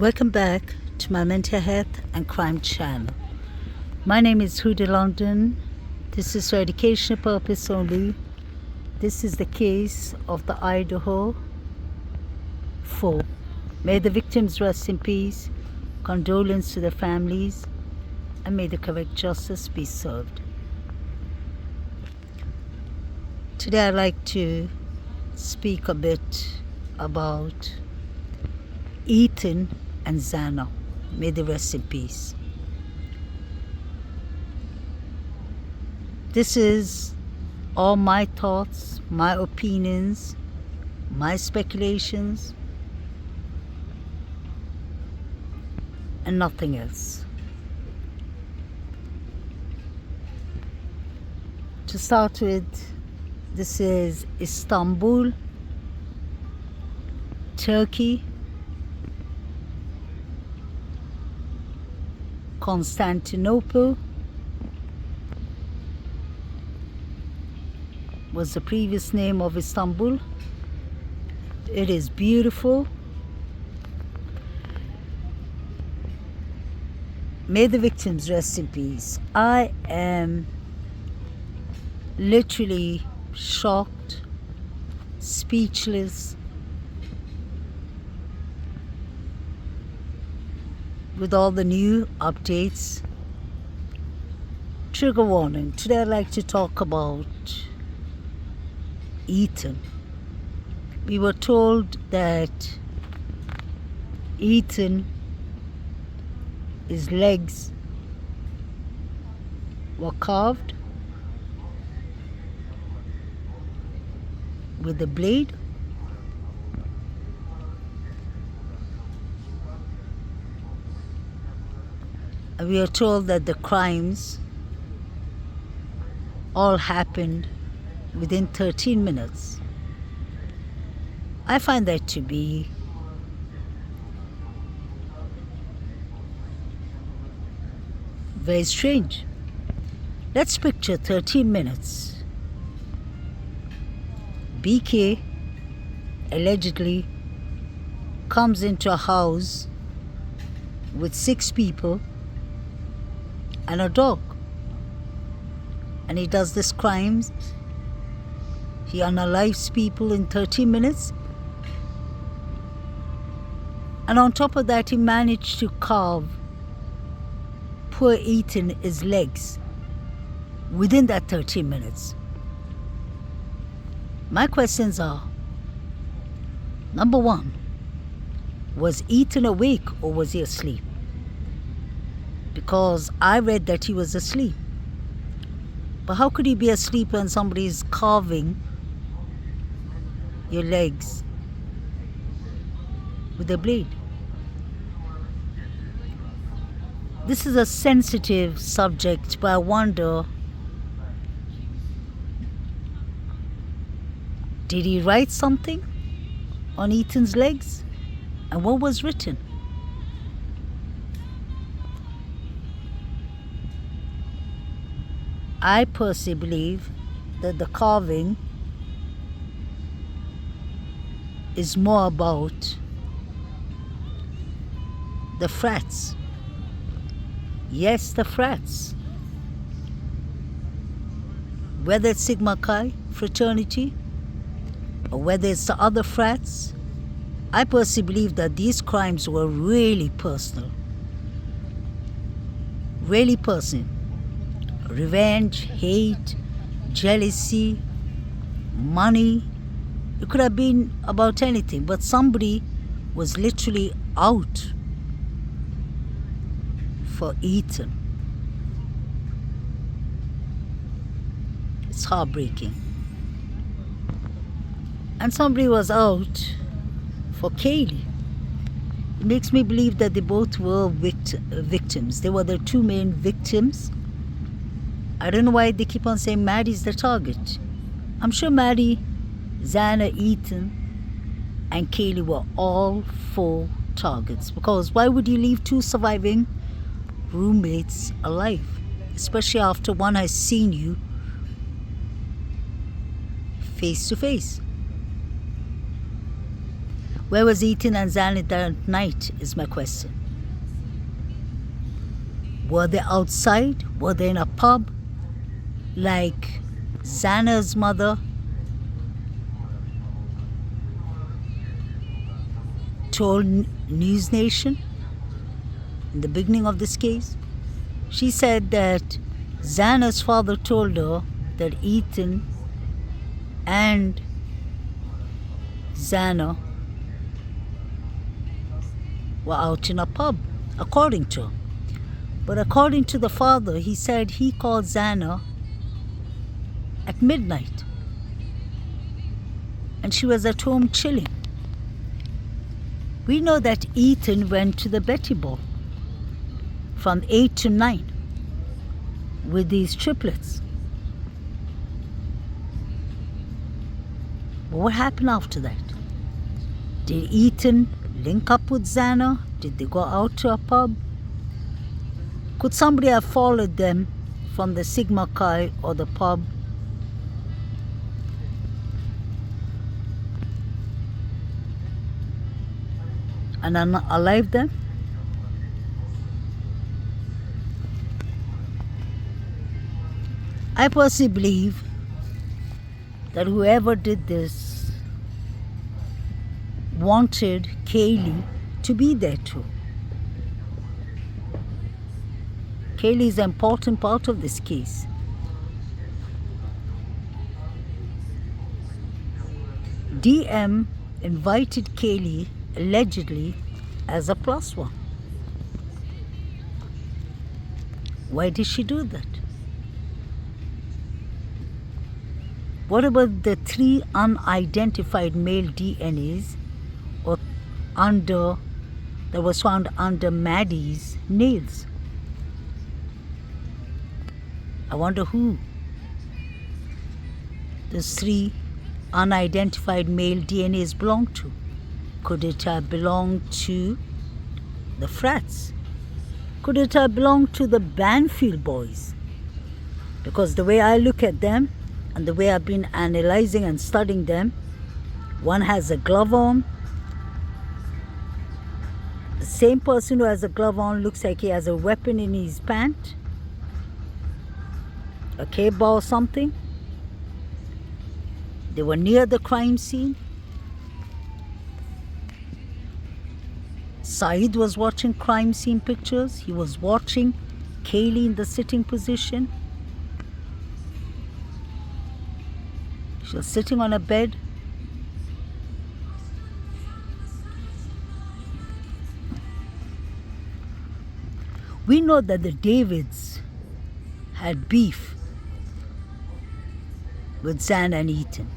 Welcome back to my mental health and crime channel. My name is Huda London. This is for educational purpose only. This is the case of the Idaho 4. May the victims rest in peace. Condolence to the families, and may the correct justice be served. Today I'd like to speak a bit about Ethan and Zana. May they rest in peace. This is all my thoughts, my opinions, my speculations, and nothing else. To start with, this is Istanbul, Turkey, Constantinople was the previous name of Istanbul. It is beautiful. May the victims rest in peace. I am literally shocked, speechless, with all the new updates. Trigger warning. Today I'd like to talk about Ethan. We were told that Ethan, his legs were carved with a blade. And we are told that the crimes all happened within 13 minutes. I find that to be very strange. Let's picture 13 minutes. BK allegedly comes into a house with 6 people and a dog, and he does this crime. He unalives people in 30 minutes, and on top of that he managed to carve poor Ethan his legs within that 30 minutes. My questions are, number one, was Ethan awake or was he asleep? Because I read that he was asleep. But how could he be asleep when somebody is carving your legs with a blade? This is a sensitive subject, but I wonder, did he write something on Ethan's legs? And what was written? I personally believe that the carving is more about the frats. Yes, the frats. Whether it's Sigma Chi, Fraternity, or whether it's the other frats, I personally believe that these crimes were really personal. Really personal. Revenge, hate, jealousy, money. It could have been about anything, but somebody was literally out for Ethan. It's heartbreaking. And somebody was out for Kaylee. It makes me believe that they both were victims. They were the 2 main victims. I don't know why they keep on saying Maddie's the target. I'm sure Maddie, Zana, Ethan, and Kaylee were all 4 targets. Because why would you leave 2 surviving roommates alive? Especially after one has seen you face to face. Where was Ethan and Zana that night is my question. Were they outside? Were they in a pub? Like Zana's mother told News Nation in the beginning of this case? She said that Zana's father told her that Ethan and Zana were out in a pub, according to her. But according to the father, he said he called Zana at midnight and she was at home chilling. We know that Ethan went to the Betty Ball from 8 to 9 with these triplets. But what happened after that? Did Ethan link up with Zana? Did they go out to a pub? Could somebody have followed them from the Sigma Chi or the pub? And unalive them? I personally believe that whoever did this wanted Kaylee to be there too. Kaylee is an important part of this case. DM invited Kaylee allegedly as a plus one. Why did she do that? What about the 3 unidentified male DNAs that was found under Maddie's nails? I wonder who those 3 unidentified male DNAs belong to. Could it have belonged to the Frats? Could it have belonged to the Banfield boys? Because the way I look at them and the way I've been analyzing and studying them, one has a glove on. The same person who has a glove on looks like he has a weapon in his pant, a cable or something. They were near the crime scene. Saeed was watching crime scene pictures. He was watching Kaylee in the sitting position. She was sitting on a bed. We know that the Davids had beef with Zan and Ethan.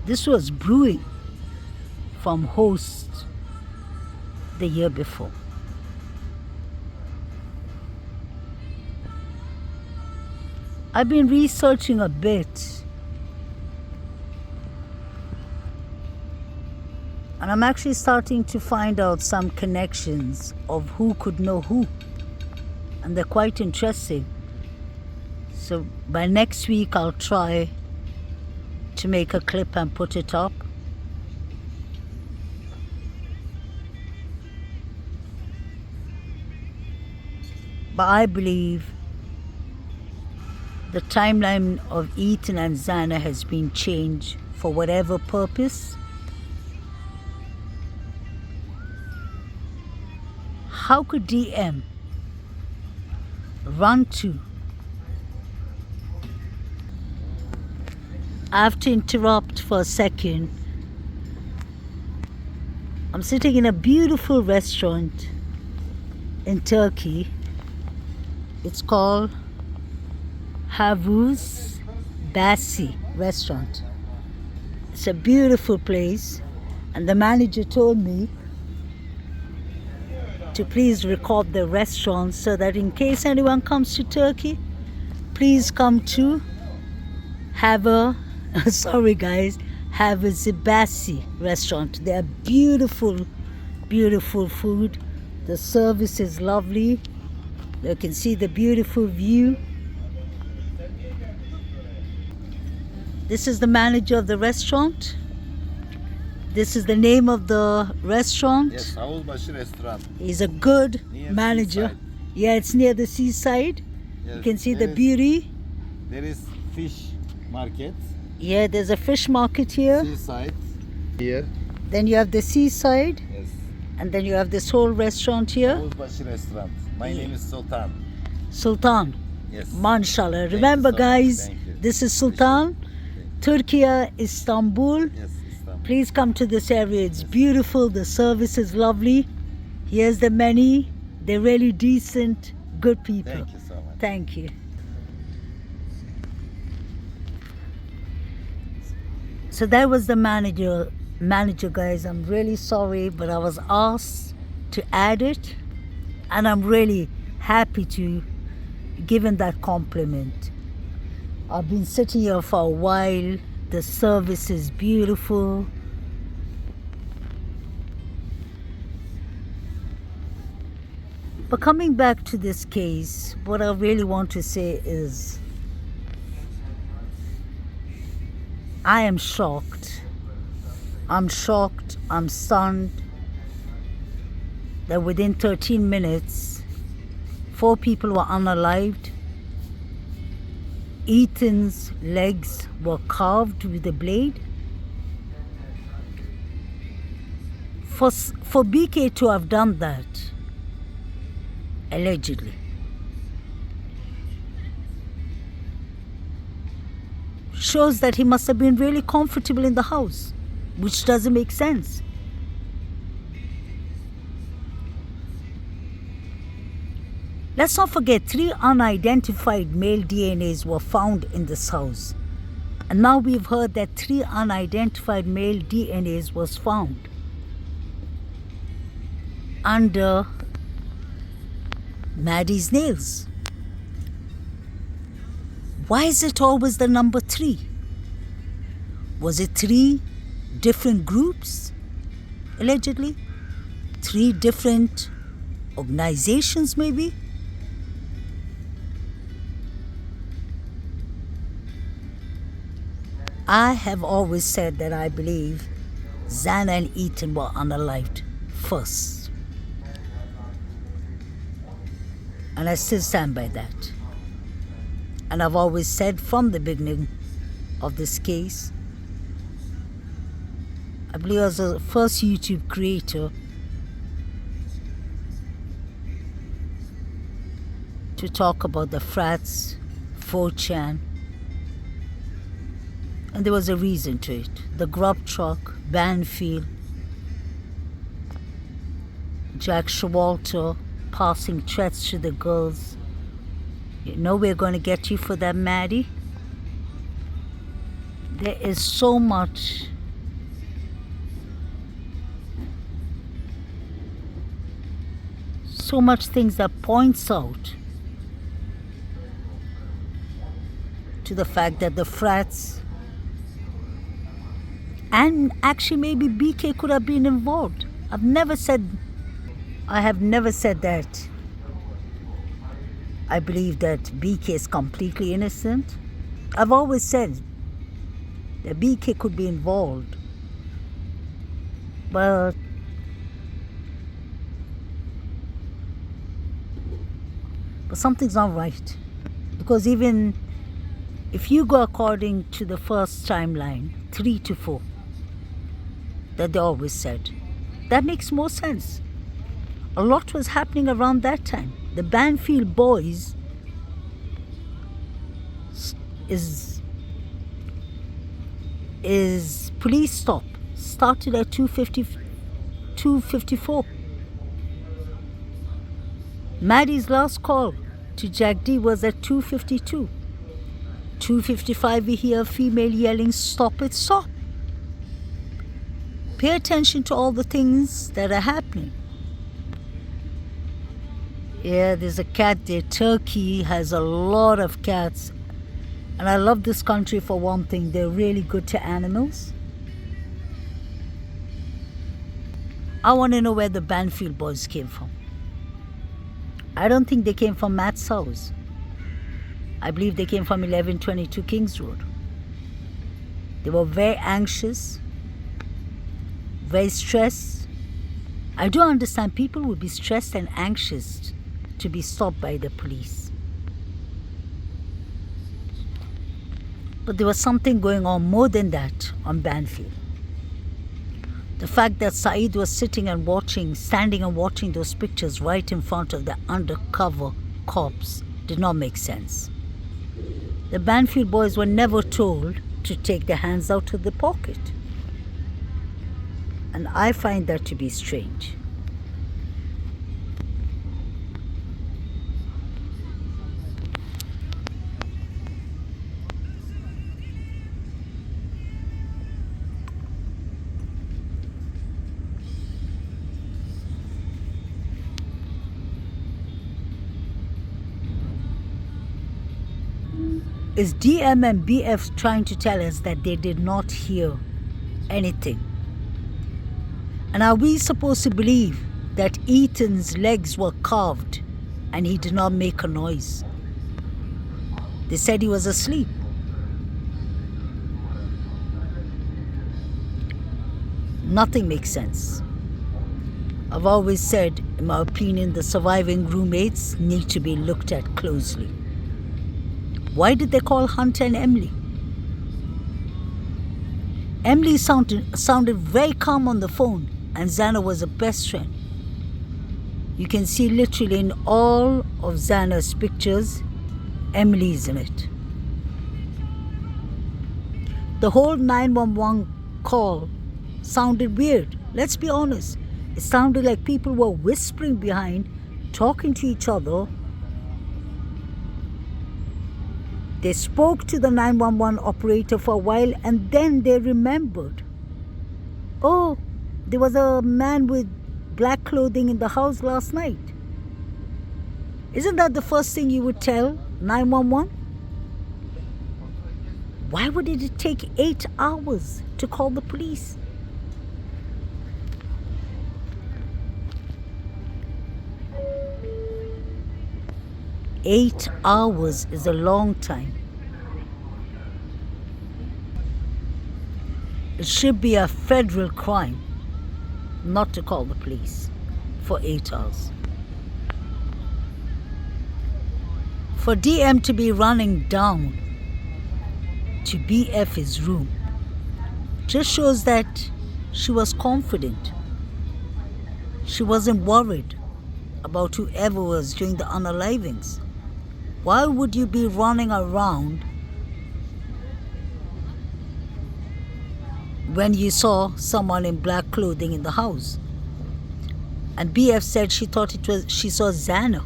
This was brewing from Host the year before. I've been researching a bit, and I'm actually starting to find out some connections of who could know who, and they're quite interesting. So by next week I'll try to make a clip and put it up. But I believe the timeline of Ethan and Zana has been changed for whatever purpose. How could DM run to? I have to interrupt for a second. I'm sitting in a beautiful restaurant in Turkey. It's called Havuz Basi restaurant. It's a beautiful place, and the manager told me to please record the restaurant so that in case anyone comes to Turkey, please come to sorry guys, Havuz Basi restaurant. They are beautiful, beautiful food. The service is lovely. You can see the beautiful view. This is the manager of the restaurant. This is the name of the restaurant. Yes, Havuzbaşı Restaurant. He's a good Near manager. seaside. Yeah, it's near the seaside. Yes, You can see there the is- beauty. There is fish market, Yeah, there's a fish market here. seaside. Here. Then you have the seaside. Yes. And then you have this whole restaurant here. Havuzbaşı Restaurant. My name is Sultan. Sultan. Yes. Mashallah. you Remember so much. guys, Thank you. this is Sultan. Turkey, Istanbul. Yes, Istanbul. Please come to this area. It's beautiful. The service is lovely. Here's the menu. They're really decent, good people. Thank you so much. Thank you. So that was the manager guys. I'm really sorry, but I was asked to add it, and I'm really happy to give him that compliment. I've been sitting here for a while. The service is beautiful. But coming back to this case, what I really want to say is I am shocked. I'm shocked, I'm stunned that within 13 minutes, 4 people were unalived. Ethan's legs were carved with a blade. For BK to have done that, allegedly, shows that he must have been really comfortable in the house, which doesn't make sense. Let's not forget 3 unidentified male DNAs were found in this house. And now we've heard that 3 unidentified male DNAs was found under Maddie's nails. Why is it always the number 3? Was it 3 different groups, allegedly? 3 different organizations, maybe? I have always said that I believe Zana and Ethan were unalived first. And I still stand by that. And I've always said from the beginning of this case, I believe I was the first YouTube creator to talk about the frats, 4chan, and there was a reason to it. The grub truck, Banfield, Jack Showalter passing threats to the girls. You know we're going to get you for that, Maddie. There is so much things that points out to the fact that the frats and actually maybe BK could have been involved. I have never said that I believe that BK is completely innocent. I've always said that BK could be involved. But something's not right. Because even if you go according to the first timeline, 3 to 4, that they always said, that makes more sense. A lot was happening around that time. The Banfield boys is police stop started at 2:54. Maddie's last call to Jack D was at 2:52. 2:55 we hear a female yelling, "Stop it, stop." Pay attention to all the things that are happening. Yeah, there's a cat there. Turkey has a lot of cats. And I love this country for one thing. They're really good to animals. I want to know where the Banfield boys came from. I don't think they came from Matt's house. I believe they came from 1122 Kings Road. They were very anxious. very stressed. I do understand people would be stressed and anxious to be stopped by the police. But there was something going on more than that on Banfield. The fact that Saeed was standing and watching those pictures right in front of the undercover cops did not make sense. The Banfield boys were never told to take their hands out of the pocket. And I find that to be strange. Is DM and BF trying to tell us that they did not hear anything? And are we supposed to believe that Ethan's legs were carved and he did not make a noise? They said he was asleep. Nothing makes sense. I've always said, in my opinion, the surviving roommates need to be looked at closely. Why did they call Hunter and Emily? Emily sounded very calm on the phone, and Xana was her best friend. You can see literally in all of Xana's pictures, Emily's in it. The whole 911 call sounded weird. Let's be honest. It sounded like people were whispering behind, talking to each other. They spoke to the 911 operator for a while and then they remembered. Oh, there was a man with black clothing in the house last night. Isn't that the first thing you would tell 911? Why would it take 8 hours to call the police? Eight hours is a long time. It should be a federal crime not to call the police for 8 hours. For DM to be running down to BF's room just shows that she was confident. She wasn't worried about whoever was doing the unalivings. Why would you be running around when you saw someone in black clothing in the house? And BF said she thought she saw Xana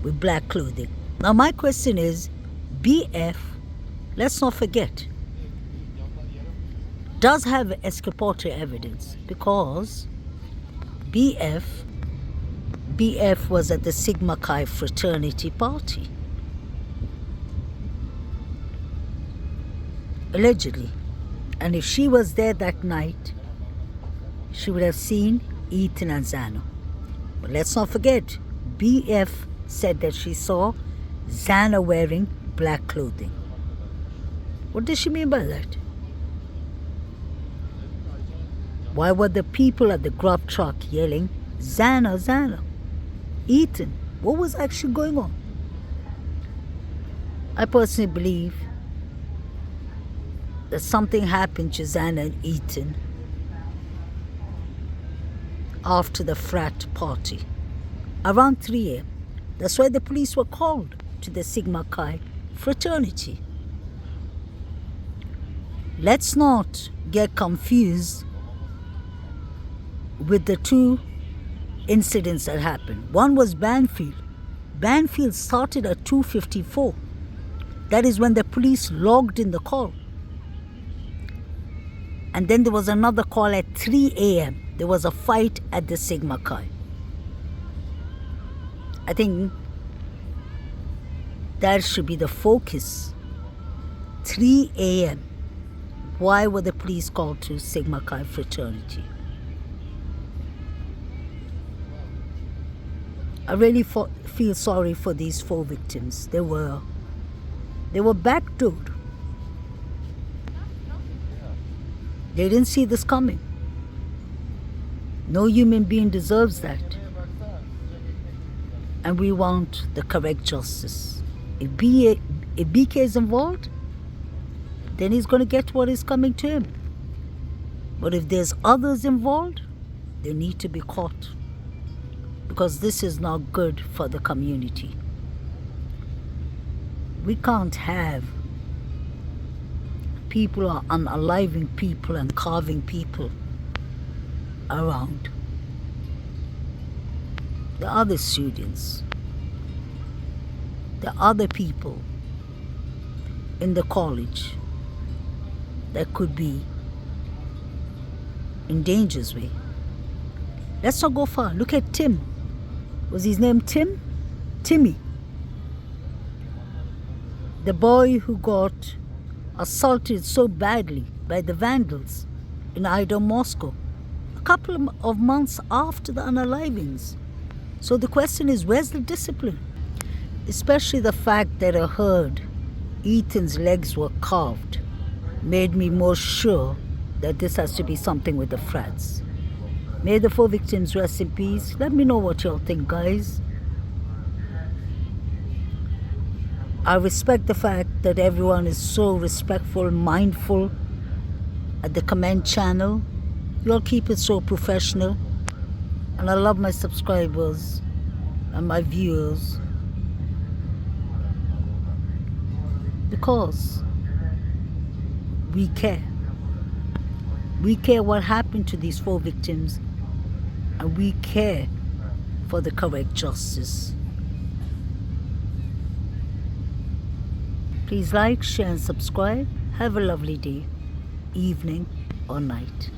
with black clothing. Now my question is, BF, let's not forget, does have exculpatory evidence because BF was at the Sigma Chi fraternity party. Allegedly. And if she was there that night, she would have seen Ethan and Xana. But let's not forget, BF said that she saw Xana wearing black clothing. What does she mean by that? Why were the people at the grub truck yelling, Xana, Xana? Ethan, what was actually going on? I personally believe that something happened to Xana and Ethan after the frat party, around 3 a.m. That's why the police were called to the Sigma Chi fraternity. Let's not get confused with the two incidents that happened. One was Banfield. Banfield started at 2:54. That is when the police logged in the call. And then there was another call at 3 a.m. There was a fight at the Sigma Chi. I think that should be the focus. 3 a.m. Why were the police called to Sigma Chi fraternity? I really feel sorry for these 4 victims. They were backdoored. They didn't see this coming. No human being deserves that. And we want the correct justice. If BK is involved, then he's going to get what is coming to him. But if there's others involved, they need to be caught. Because this is not good for the community. We can't have people unaliving people and carving people around. The other students, the other people in the college that could be in danger's way. Let's not go far. Look at Tim. Was his name Tim? Timmy. The boy who got assaulted so badly by the vandals in Idaho, Moscow, a couple of months after the unalivings. So the question is, where's the discipline? Especially the fact that I heard Ethan's legs were carved made me more sure that this has to be something with the frats. May the 4 victims rest in peace. Let me know what y'all think, guys. I respect the fact that everyone is so respectful, mindful at the comment channel. You all keep it so professional. And I love my subscribers and my viewers. Because we care. We care what happened to these 4 victims. And we care for the correct justice. Please like, share and subscribe. Have a lovely day, evening or night.